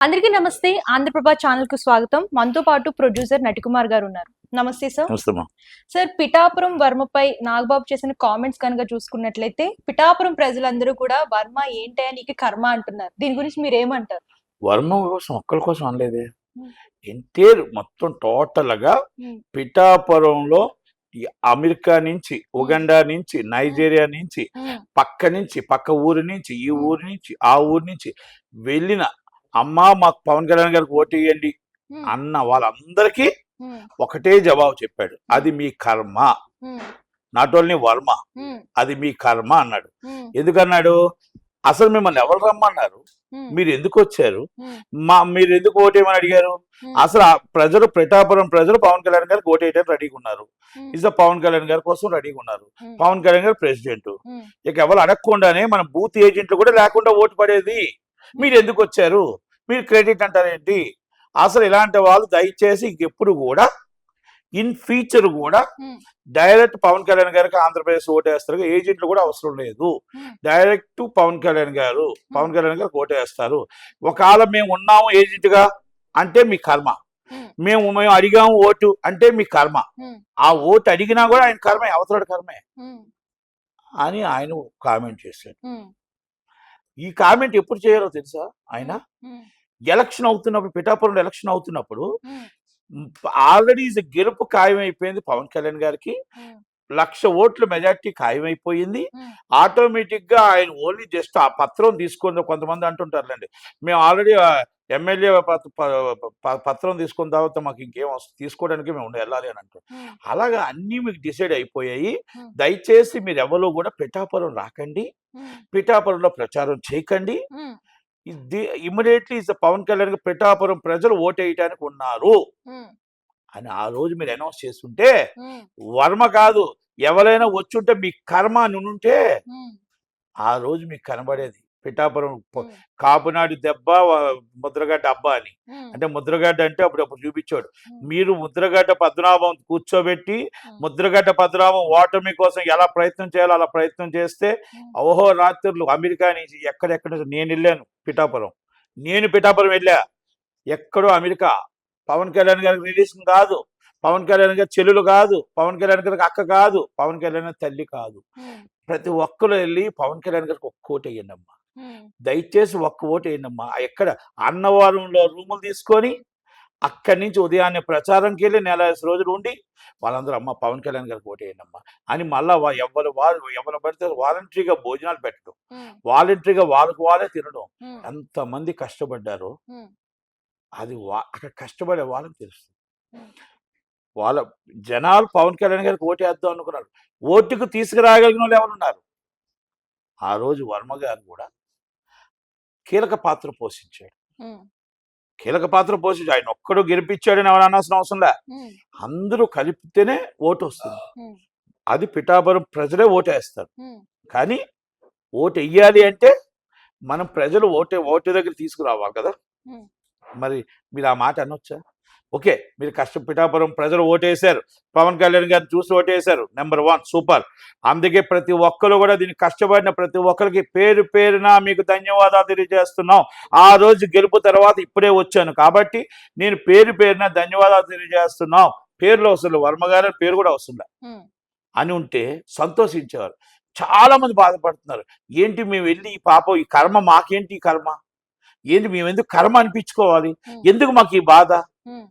అందరికీ నమస్తే. ఆంధ్రప్రభ ఛానల్ కు స్వాగతం. మనతో పాటు ప్రొడ్యూసర్ నటికుమార్ గారు ఉన్నారు. నమస్తే సార్. నమస్తేమా. సార్, పిఠాపురం వర్మపై నాగబాబు చేసిన కామెంట్స్ కనుక చూసుకున్నట్లయితే పిఠాపురం ప్రజలందరూ కూడా వర్మ ఏంటయ్యా నీకు కర్మ అంటున్నారు. దీని గురించి మీరు ఏమంటారు? వర్మ కోసం ఒక్కరి కోసం అనలేదే. ఉమ్, ఎంటైర్ మొత్తం టోటల్ గా ఉమ్, పిఠాపురంలో ఈ అమెరికా నుంచి, ఉగండా నుంచి, నైజీరియా నుంచి, ఉమ్, పక్క ఊరి నుంచి, ఈ ఊరి నుంచి, ఆ ఊరి నుంచి వెళ్ళిన అమ్మా మాకు పవన్ కళ్యాణ్ గారికి ఓటు వేయండి ఉమ్, అన్న వాళ్ళందరికీ ఉమ్, ఒకటే జవాబు చెప్పాడు, అది మీ కర్మ. ఉమ్, నాట్ ఓన్లీ వర్మ, ఉమ్, అది మీ కర్మ అన్నాడు. ఉమ్, ఎందుకన్నాడు? అసలు మిమ్మల్ని ఎవరు రమ్మన్నారు? ఉమ్, మీరు ఎందుకు వచ్చారు? ఉమ్, మీరు ఎందుకు ఓటేయమని అడిగారు? ఉమ్, అసలు ఆ ప్రజలు, పిఠాపురం ప్రజలు పవన్ కళ్యాణ్ గారికి ఓటేయడానికి రెడీగా ఉన్నారు. ఉమ్, ఇస్ పవన్ కళ్యాణ్ గారి కోసం రెడీగా ఉన్నారు. ఉమ్, పవన్ కళ్యాణ్ గారు ప్రెసిడెంట్. ఉమ్, ఇక ఎవరు అడగకుండానే మన బూత్ ఏజెంట్లు కూడా లేకుండా ఓటు పడేది. మీరు ఎందుకు వచ్చారు? మీరు క్రెడిట్ అంటారేంటి? అసలు ఇలాంటి వాళ్ళు దయచేసి ఇంకెప్పుడు కూడా ఇన్ ఫ్యూచర్ కూడా ఉమ్, డైరెక్ట్ పవన్ కళ్యాణ్ గారికి ఆంధ్రప్రదేశ్ ఓటేస్తారు. ఏజెంట్లు కూడా అవసరం లేదు. ఉమ్, డైరెక్ట్ పవన్ కళ్యాణ్ గారికి ఓటేస్తారు. ఒకవేళ మేము ఉన్నాము ఏజెంట్ గా అంటే మీ కర్మ. ఉమ్, మేము అడిగాము ఓటు అంటే మీ కర్మ. ఉమ్, ఆ ఓటు అడిగినా కూడా ఆయన కర్మే, అవతలడు కర్మే ఉమ్, అని ఆయన కామెంట్ చేశాడు. ఉమ్, ఈ కామెంట్ ఎప్పుడు చేయాలో తెలుసా? ఆయన ఉమ్, ఎలక్షన్ అవుతున్నప్పుడు, పిఠాపురంలో ఎలక్షన్ అవుతున్నప్పుడు ఉమ్, ఆల్రెడీ గెలుపు ఖాయమైపోయింది పవన్ కళ్యాణ్ గారికి. ఉమ్, 1,00,000 ఓట్ల మెజార్టీ ఖాయమైపోయింది. ఉమ్, ఆటోమేటిక్ గా ఆయన ఓన్లీ జస్ట్ ఆ పత్రం తీసుకొని, కొంతమంది అంటుంటారులేండి, మేము ఆల్రెడీ ఎమ్మెల్యే పత్రం తీసుకున్న తర్వాత మాకు ఇంకేం తీసుకోవడానికి మేము వెళ్ళాలి అని అంటారు. ఉమ్, అలాగా అన్నీ మీకు డిసైడ్ అయిపోయాయి. ఉమ్, దయచేసి మీరు ఎవరో కూడా పిఠాపురం రాకండి, ఉమ్, పిఠాపురంలో ప్రచారం చేయకండి. ఉమ్, ఇమ్మీడియట్లీ పవన్ కళ్యాణ్ పిఠాపురం ప్రజలు ఓటేయటానికి ఉన్నారు ఉమ్, అని ఆ రోజు మీరు అనౌన్స్ చేస్తుంటే, ఉమ్, వర్మ కాదు ఎవరైనా వచ్చుంటే మీ కర్మ అని ఉంటే ఉమ్, ఆ రోజు మీకు కనబడేది పిఠాపురం ఉమ్, కాపునాడి దెబ్బ, ముద్రగడ్డ అబ్బా అని. ఉమ్, అంటే ముద్రగడ్డ అంటే అప్పుడు చూపించాడు. ఉమ్, మీరు ముద్రగడ్డ పద్మనాభం కూర్చోబెట్టి ఉమ్, ముద్రగడ్డ పద్మనాభం ఓటమి కోసం ఎలా ప్రయత్నం చేయాలో అలా ప్రయత్నం చేస్తే, ఉమ్, ఓహో రాత్రులు అమెరికా నుంచి ఎక్కడెక్కడ నేను వెళ్ళాను పిఠాపురం. నేను పిఠాపురం వెళ్ళా. ఎక్కడో అమెరికా. పవన్ కళ్యాణ్ గారికి రిలేషన్ కాదు, పవన్ కళ్యాణ్ గారి చెల్లెలు కాదు, పవన్ కళ్యాణ్ గారికి అక్క కాదు, పవన్ కళ్యాణ్ గారి తల్లి కాదు. ఉమ్, ప్రతి ఒక్కరు వెళ్ళి పవన్ కళ్యాణ్ గారికి ఒక్క ఓటు వేయండి అమ్మా, ఉమ్, దయచేసి ఒక్క ఓటు వేయండి అమ్మా. ఎక్కడ అన్నవరంలో రూములు తీసుకొని అక్కడి నుంచి ఉదయాన్నే ప్రచారంకి వెళ్ళి 4 రోజులు ఉండి వాళ్ళందరూ అమ్మ పవన్ కళ్యాణ్ గారికి ఓటు వేయండి అమ్మా అని మళ్ళా ఎవరు పడితే వాలంటరీగా భోజనాలు పెట్టడం, ఉమ్, వాలంటరీగా వాళ్ళకు వాళ్ళే తినడం. ఉమ్, ఎంతమంది కష్టపడ్డారో ఉమ్, అది అక్కడ కష్టపడే వాళ్ళకి తెలుస్తుంది. ఉమ్, వాళ్ళ జనాలు పవన్ కళ్యాణ్ గారికి ఓటేద్దాం అనుకున్నారు. ఓటుకు తీసుకురాగలిగిన వాళ్ళు ఎవరున్నారు? ఆ రోజు వర్మ గారు కూడా కీలక పాత్ర పోషించాడు. ఉమ్, ఆయన ఒక్కడు గెలిపించాడని ఎవరు అనాల్సిన అవసరం లే. ఉమ్, అందరూ కలిపితేనే ఓటు వస్తుంది. ఉమ్, అది పిఠాపురం ప్రజలే ఓటేస్తారు. ఉమ్, కానీ ఓటు వెయ్యాలి అంటే మనం ప్రజలు ఓటు దగ్గర తీసుకురావాలి కదా. ఉమ్, మరి మీరు ఆ మాట అనొచ్చా? ఓకే, మీరు పిఠాపురం ప్రజలు ఓటేశారు, పవన్ కళ్యాణ్ గారిని చూసి ఓటేశారు, నెంబర్ 1 సూపర్. అందుకే ప్రతి ఒక్కరు కూడా దీన్ని కష్టపడిన ప్రతి ఒక్కరికి పేరు పేరున మీకు ధన్యవాదాలు తెలియజేస్తున్నాం. ఆ రోజు గెలుపు తర్వాత ఇప్పుడే వచ్చాను కాబట్టి నేను పేరు పేరున ధన్యవాదాలు తెలియజేస్తున్నాం. పేర్లో అసలు వర్మ గారి పేరు కూడా వస్తుందా ఉమ్, అని ఉంటే సంతోషించేవారు. చాలా మంది బాధపడుతున్నారు. ఏంటి మేము వెళ్ళి ఈ పాపం ఈ కర్మ మాకేంటి, ఈ కర్మ ఏంటి, మేము ఎందుకు కర్మ అనిపించుకోవాలి, ఉమ్, ఎందుకు మాకు ఈ బాధ ఉమ్,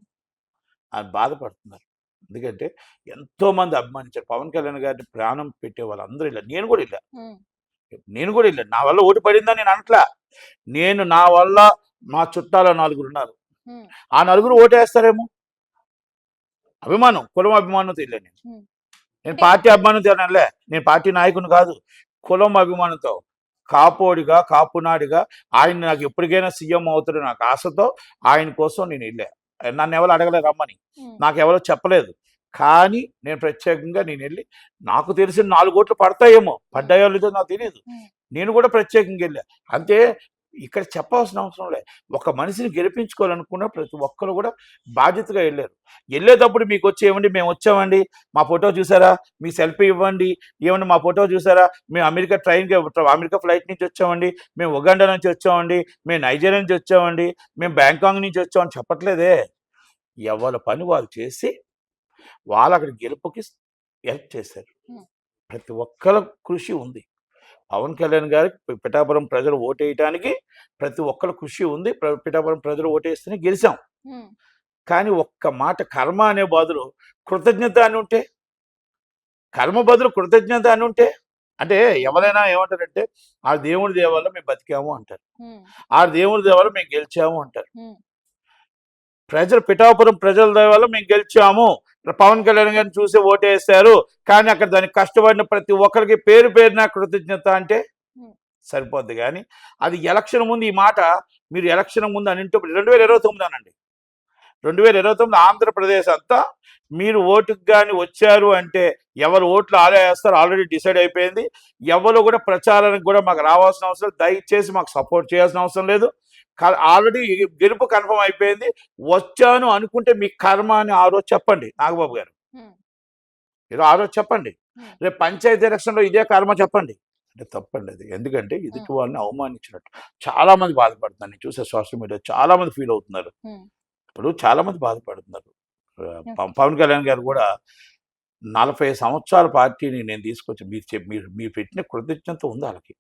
అని బాధపడుతున్నారు. ఎందుకంటే ఎంతో మంది అభిమానించారు పవన్ కళ్యాణ్ గారిని. ప్రాణం పెట్టే వాళ్ళందరూ ఇలా, నేను కూడా ఇలా, ఉమ్, నా వల్ల ఓటు పడిందని నేను అనట్లా. నా వల్ల మా చుట్టాల 4 ఉన్నారు. ఉమ్, ఆ 4 ఓటేస్తారేమో. అభిమానం, కులం అభిమానంతో వెళ్ళాను నేను. ఉమ్. నేను అంటే పార్టీ అభిమానంతో అనలే, నేను పార్టీ నాయకుని కాదు, కులం అభిమానంతో, కాపోడిగా, కాపునాడిగా ఆయన నాకు ఎప్పటికైనా సీఎం అవుతాడు నాకు ఆశతో ఆయన కోసం నేను వెళ్ళా. నన్ను ఎవరు అడగలేదు రమ్మని, ఉమ్, నాకు ఎవరో చెప్పలేదు. కానీ నేను ప్రత్యేకంగా నేను వెళ్ళి, నాకు తెలిసిన 4 ఓట్లు పడతాయేమో, పడ్డాయో లేదో నాకు తెలియదు, ఉమ్, నేను కూడా ప్రత్యేకంగా వెళ్ళా. అంతే. ఇక్కడ చెప్పాల్సిన అవసరం లేదు. ఒక మనిషిని గెలిపించుకోవాలనుకున్న ప్రతి ఒక్కరు కూడా బాధ్యతగా వెళ్ళారు. వెళ్ళేటప్పుడు మీకు వచ్చి ఏమండి మేము వచ్చామండి, మా ఫోటో చూసారా, మీ సెల్ఫీ ఇవ్వండి, ఏమండి మా ఫోటో చూసారా, మేము అమెరికా ఫ్లైట్ నుంచి వచ్చామండి, మేము ఉగాండా నుంచి వచ్చామండి, మేము నైజీరియా నుంచి వచ్చామండి, మేము బ్యాంకాక్ నుంచి వచ్చామని చెప్పట్లేదే. ఎవరి పని వాళ్ళు చేసి వాళ్ళు అక్కడ గెలుపుకి హెల్ప్ చేశారు. ప్రతి ఒక్కరి కృషి ఉంది. పవన్ కళ్యాణ్ గారికి పిఠాపురం ప్రజలు ఓటేయటానికి ప్రతి ఒక్కరి కృషి ఉంది. పిఠాపురం ప్రజలు ఓటేస్తేనే గెలిచాం. కానీ ఒక్క మాట కర్మ అనే బదులు కృతజ్ఞత అని ఉంటే, కర్మ బదులు కృతజ్ఞత అని ఉంటే, అంటే ఎవరైనా ఏమంటారంటే ఆ దేవుడి దయ వల్ల మేము బతికాము అంటారు, ఆ దేవుడి దయ వల్ల మేము గెలిచాము అంటారు. పిఠాపురం ప్రజల దయ వల్ల మేము గెలిచాము, పవన్ కళ్యాణ్ గారిని చూసి ఓటేస్తారు, కానీ అక్కడ దానికి కష్టపడిన ప్రతి ఒక్కరికి పేరు పేరున కృతజ్ఞత అంటే సరిపోద్ది. కానీ అది ఎలక్షన్ ముందు ఈ మాట మీరు ఎలక్షన్ ముందు అని 2029 అనండి. 2029 ఆంధ్రప్రదేశ్ అంతా మీరు ఓటుకు కానీ వచ్చారు అంటే ఎవరు ఓట్లు వేస్తారు ఆల్రెడీ డిసైడ్ అయిపోయింది. ఎవరు కూడా ప్రచారానికి కూడా మాకు రావాల్సిన అవసరం, దయచేసి మాకు సపోర్ట్ చేయాల్సిన అవసరం లేదు. ఆల్రెడీ గెలుపు కన్ఫర్మ్ అయిపోయింది. వచ్చాను అనుకుంటే మీ కర్మ అని ఆ రోజు చెప్పండి నాగబాబు గారు, ఆ రోజు చెప్పండి. రేపు పంచాయతీ ఎలక్షన్లో ఇదే కర్మ చెప్పండి అంటే తప్పండి అది. ఎందుకంటే ఎదుటి వాళ్ళని అవమానించినట్టు చాలా మంది బాధపడుతున్నారు. నేను చూసే సోషల్ మీడియా చాలా మంది ఫీల్ అవుతున్నారు. ఇప్పుడు చాలా మంది బాధపడుతున్నారు. పవన్ కళ్యాణ్ గారు కూడా 40 సంవత్సరాల పార్టీని నేను తీసుకొచ్చి మీరు పెట్టిన కృతజ్ఞత ఉంది వాళ్ళకి.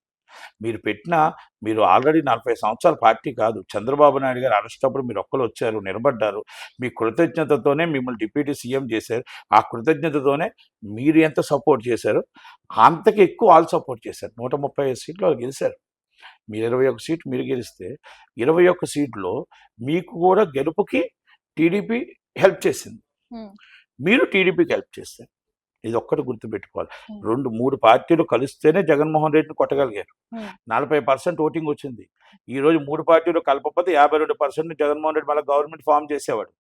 మీరు ఆల్రెడీ 40 సంవత్సరాల పార్టీ కాదు. చంద్రబాబు నాయుడు గారు అరెస్టప్పుడు మీరు ఒక్కరు వచ్చారు, నిలబడ్డారు. మీ కృతజ్ఞతతోనే మిమ్మల్ని డిప్యూటీ సీఎం చేశారు. ఆ కృతజ్ఞతతోనే మీరు ఎంత సపోర్ట్ చేశారు అంతకు ఎక్కువ వాళ్ళు సపోర్ట్ చేశారు. 135 సీట్లు వాళ్ళు గెలిచారు. మీరు 21 సీట్లు మీరు గెలిస్తే 21 సీట్లో మీకు కూడా గెలుపుకి టీడీపీ హెల్ప్ చేసింది, మీరు టీడీపీకి హెల్ప్ చేశారు. ఇది ఒక్కటి గుర్తుపెట్టుకోవాలి. 2-3 పార్టీలు కలిస్తేనే జగన్మోహన్ రెడ్డిని కొట్టగలిగారు. 40% ఓటింగ్ వచ్చింది. ఈరోజు 3 పార్టీలు కలపకపోతే 52% జగన్మోహన్ రెడ్డి మళ్ళీ గవర్నమెంట్ ఫామ్ చేసేవాడు.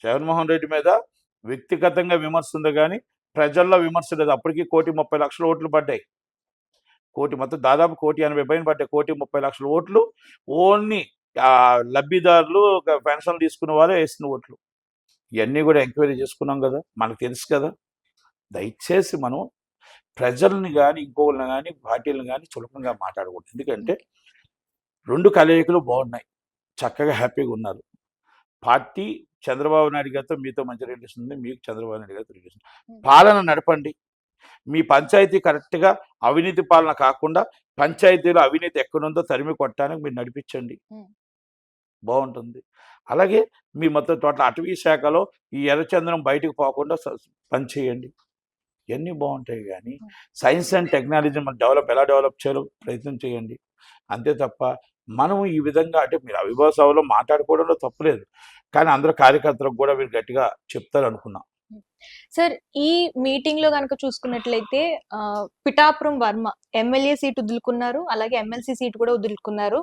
జగన్మోహన్ రెడ్డి మీద వ్యక్తిగతంగా విమర్శ ఉంది కానీ ప్రజల్లో విమర్శ లేదు. అప్పటికి 1,30,00,000 ఓట్లు పడ్డాయి. మొత్తం దాదాపు 1,80,000 పైన పడ్డాయి. 1,30,00,000 ఓట్లు ఓన్లీ లబ్ధిదారులు, పెన్షన్ తీసుకున్న వారే వేసిన ఓట్లు. ఇవన్నీ కూడా ఎంక్వైరీ చేసుకున్నాం కదా, మనకు తెలుసు కదా. దయచేసి మనం ప్రజల్ని కానీ ఇంకోళ్ళని కానీ పార్టీలను కానీ చులకంగా మాట్లాడకూడదు. ఎందుకంటే 2 కలయికలు బాగున్నాయి, చక్కగా హ్యాపీగా ఉన్నారు. పార్టీ చంద్రబాబు నాయుడు గారితో మీతో మంచి రిలేషన్ ఉంది, మీకు చంద్రబాబు నాయుడు గారితో రిలేషన్. పాలన నడపండి. మీ పంచాయతీ కరెక్ట్గా అవినీతి పాలన కాకుండా పంచాయతీలో అవినీతి ఎక్కడుందో తరిమి కొట్టడానికి మీరు నడిపించండి, బాగుంటుంది. అలాగే మీ మొత్తం టోటల్ అటవీ శాఖలో ఈ ఎర్రచంద్రం బయటకు పోకుండా పనిచేయండి. ఇవన్నీ బాగుంటాయి. కానీ సైన్స్ అండ్ టెక్నాలజీ మనం ఎలా డెవలప్ చేయాలో ప్రయత్నం చేయండి. అంతే తప్ప మనం ఈ విధంగా అంటే మీరు అవిభావ సభలో మాట్లాడుకోవడంలో తప్పులేదు, కానీ అందరూ కార్యకర్తలకు కూడా మీరు గట్టిగా చెప్తారు అనుకున్నాం. సార్, ఈ మీటింగ్ లో కనుక చూసుకున్నట్లయితే పిఠాపురం వర్మ ఎమ్మెల్యే సీట్ వదులుకున్నారు, అలాగే ఎమ్మెల్సీ సీట్ కూడా వదులుకున్నారు.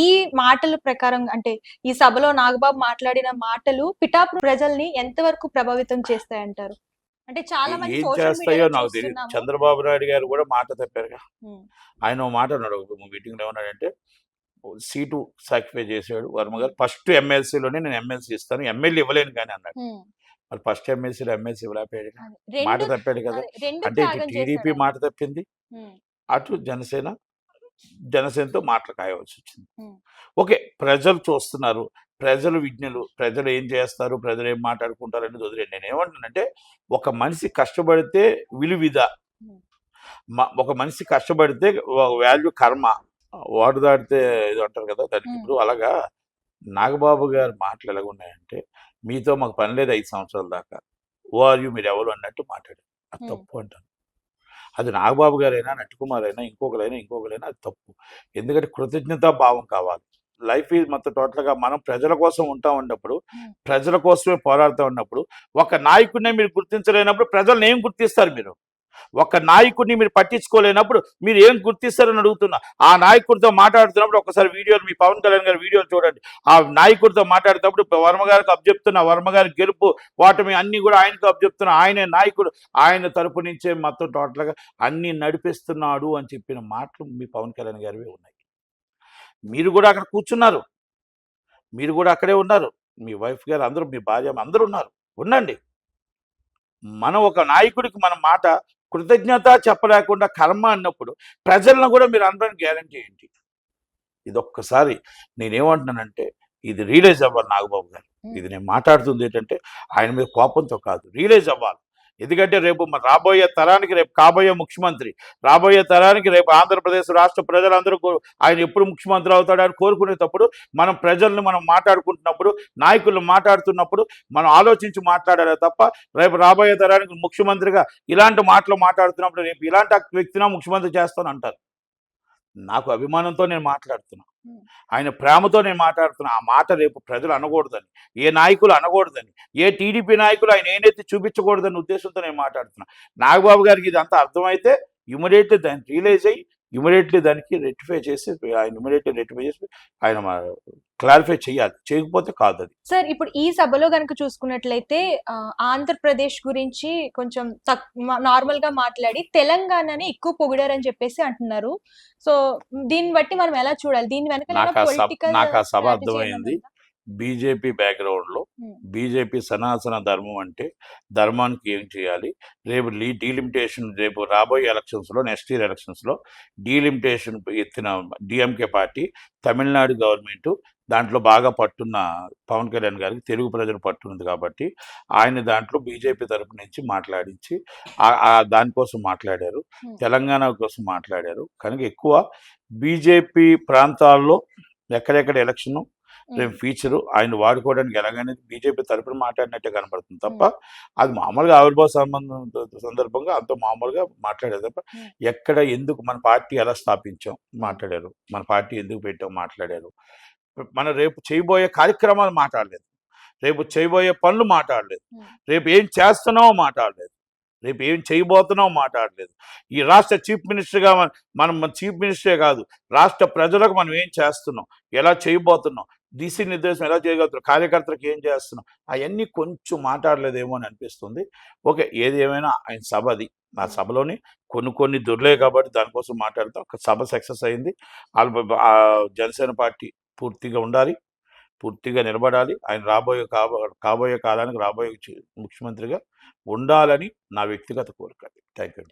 ఈ మాటల ప్రకారం అంటే ఈ సభలో నాగబాబు మాట్లాడిన మాటలు పిఠాపురం ప్రజల్ని ఎంతవరకు ప్రభావితం చేస్తాయంటారు? అంటే చాలా మంది ఏం చేస్తాయో నాకు తెలియదు. చంద్రబాబు నాయుడు గారు కూడా మాట తప్పారుగా. ఆయన మాట అన్నాడు మీటింగ్ లో, ఏమన్నాడంటే సీటు సాక్రిఫై చేశాడు వర్మ గారు. ఫస్ట్ ఎమ్మెల్సీలోనే నేను ఎమ్మెల్సీ ఇస్తాను, ఎమ్మెల్యే ఇవ్వలేను కానీ అన్నాడు. మరి ఫస్ట్ ఎమ్మెల్సీలో ఎమ్మెల్సీ ఇవ్వలేకపోయాడు, మాట తప్పాడు కదా. అంటే ఇటు టీడీపీ మాట తప్పింది, అటు జనసేనతో మాటలు కాయవలసి వచ్చింది. ఓకే, ప్రజలు చూస్తున్నారు, ప్రజలు విజ్ఞులు, ప్రజలు ఏం చేస్తారు, ప్రజలు ఏం మాట్లాడుకుంటారు అనేది వదిలేండి. నేను ఏమంటానంటే ఒక మనిషి కష్టపడితే విలువిద, ఒక మనిషి కష్టపడితే వాల్యూ కర్మ, వాడు దాటితే ఇది అంటారు కదా దానికి. ఇప్పుడు అలాగా నాగబాబు గారి మాటలు ఎలాగున్నాయంటే మీతో మాకు పని లేదు 5 సంవత్సరాల దాకా, మీరు ఎవరు అన్నట్టు మాట్లాడారు. అది తప్పు అంటాను. అది నాగబాబు గారైనా, నట్టుకుమార్ అయినా, ఇంకొకరైనా అది తప్పు. ఎందుకంటే కృతజ్ఞతా భావం కావాలి. లైఫ్ ఈజ్ మొత్తం టోటల్గా మనం ప్రజల కోసం ఉంటా ఉన్నప్పుడు, ప్రజల కోసమే పోరాడుతూ ఉన్నప్పుడు, ఒక నాయకుడిని మీరు గుర్తించలేనప్పుడు ప్రజలను ఏం గుర్తిస్తారు? మీరు ఒక నాయకుడిని మీరు పట్టించుకోలేనప్పుడు మీరు ఏం గుర్తిస్తారని అడుగుతున్నా. ఆ నాయకుడితో మాట్లాడుతున్నప్పుడు ఒకసారి వీడియోలు, మీ పవన్ కళ్యాణ్ గారి వీడియోలు చూడండి. ఆ నాయకుడితో మాట్లాడేటప్పుడు వర్మ గారికి అప్పచెప్తున్నా, వర్మ గారి గెలుపు ఓటమి అన్ని కూడా ఆయనకు అప్పచెప్తున్నా, ఆయనే నాయకుడు, ఆయన తరపు నుంచే మొత్తం టోటల్గా అన్ని నడిపిస్తున్నాడు అని చెప్పిన మాటలు మీ పవన్ కళ్యాణ్ గారివే ఉన్నాయి. మీరు కూడా అక్కడ కూర్చున్నారు, మీరు కూడా అక్కడే ఉన్నారు, మీ వైఫ్ గారు అందరూ, మీ భార్య అందరూ ఉన్నారు, ఉండండి. మనం ఒక నాయకుడికి మన మాట కృతజ్ఞత చెప్పలేకుండా కర్మ అన్నప్పుడు ప్రజలను కూడా మీరు అనడానికి గ్యారంటీ ఏంటి? ఇదొక్కసారి నేనేమంటున్నానంటే ఇది రియలైజ్ అవ్వాలి నాగబాబు గారు. ఇది నేను మాట్లాడుతుంది ఏంటంటే ఆయన మీద కోపంతో కాదు, రియలైజ్ అవ్వాలి. ఎందుకంటే రేపు మన రాబోయే తరానికి, రేపు కాబోయే ముఖ్యమంత్రి, రాబోయే తరానికి రేపు ఆంధ్రప్రదేశ్ రాష్ట్ర ప్రజలందరూ ఆయన ఎప్పుడు ముఖ్యమంత్రి అవుతాడని కోరుకునేటప్పుడు మనం ప్రజల్ని మనం మాట్లాడుకుంటున్నప్పుడు, నాయకులు మాట్లాడుతున్నప్పుడు మనం ఆలోచించి మాట్లాడాలి తప్ప రేపు రాబోయే తరానికి ముఖ్యమంత్రిగా ఇలాంటి మాటలు మాట్లాడుతున్నప్పుడు రేపు ఇలాంటి వ్యక్తిని ముఖ్యమంత్రి చేస్తాను అంటారు. నాకు అభిమానంతో నేను మాట్లాడుతున్నా, ఆయన ప్రేమతో నేను మాట్లాడుతున్నా. ఆ మాట రేపు ప్రజలు అనకూడదని, ఏ నాయకులు అనకూడదని, ఏ టీడీపీ నాయకులు ఆయన ఏనైతే చూపించకూడదని ఉద్దేశంతో నేను మాట్లాడుతున్నా. నాగబాబు గారికి ఇది అంతా అర్థమైతే ఇమీడియట్లీ దాన్ని రియలైజ్ అయ్యి ఇమీడియట్లీ దానికి రెక్టిఫై చేసి ఆయన క్లారిఫై చేయాలి. చేయకపోతే కాదు అది. సార్ ఇప్పుడు ఈ సభలో గనుక చూసుకున్నట్లయితే ఆంధ్రప్రదేశ్ గురించి కొంచెం నార్మల్ గా మాట్లాడి తెలంగాణని ఎక్కువ పొగిడారని చెప్పేసి అంటున్నారు. సో దీన్ని బట్టి మనం ఎలా చూడాలి? దీని వెనక నాకు ఆ సభ అర్థమైంది. బీజేపీ బ్యాక్గ్రౌండ్లో బీజేపీ సనాతన ధర్మం అంటే ధర్మానికి ఏం చేయాలి, రేపు డీలిమిటేషన్, రేపు రాబోయే ఎలక్షన్స్లో, నెక్స్ట్ ఇయర్ ఎలక్షన్స్లో డీలిమిటేషన్ ఎత్తిన డిఎంకే పార్టీ, తమిళనాడు గవర్నమెంట్ దాంట్లో బాగా పట్టున్న పవన్ కళ్యాణ్ గారికి తెలుగు ప్రజలు పట్టున్నది కాబట్టి ఆయన దాంట్లో బీజేపీ తరపు నుంచి మాట్లాడించి దానికోసం మాట్లాడారు, తెలంగాణ కోసం మాట్లాడారు. కనుక ఎక్కువ బీజేపీ ప్రాంతాల్లో ఎక్కడెక్కడ ఎలక్షను రేపు ఫీచరు ఆయన వాడుకోవడానికి ఎలాగనేది బీజేపీ తరపున మాట్లాడినట్టే కనబడుతుంది తప్ప అది మామూలుగా ఆవిర్భావ సందర్భంగా అంత మామూలుగా మాట్లాడారు తప్ప ఎక్కడ ఎందుకు మన పార్టీ ఎలా స్థాపించాం మాట్లాడారు, మన పార్టీ ఎందుకు పెట్టాం మాట్లాడారు, మనం రేపు చేయబోయే కార్యక్రమాలు మాట్లాడలేదు, రేపు చేయబోయే పనులు మాట్లాడలేదు, రేపు ఏం చేస్తున్నామో మాట్లాడలేదు, రేపు ఏం చేయబోతున్నామో మాట్లాడలేదు. ఈ రాష్ట్ర చీఫ్ మినిస్టర్గా మనం చీఫ్ మినిస్టరే కాదు, రాష్ట్ర ప్రజలకు మనం ఏం చేస్తున్నాం, ఎలా చేయబోతున్నాం, దిశ నిర్దేశం ఎలా చేయగలుగుతున్నాం, కార్యకర్తలకు ఏం చేస్తున్నాం, అవన్నీ కొంచెం మాట్లాడలేదేమో అని అనిపిస్తుంది. ఓకే, ఏది ఏమైనా ఆయన సభ అది, ఆ సభలోని కొన్ని దొర్లే కాబట్టి దానికోసం మాట్లాడతాం. ఒక సభ సక్సెస్ అయింది. జనసేన పార్టీ పూర్తిగా ఉండాలి, పూర్తిగా నిలబడాలి. ఆయన కాబోయే కాలానికి రాబోయే ముఖ్యమంత్రిగా ఉండాలని నా వ్యక్తిగత కోరిక. Thank you.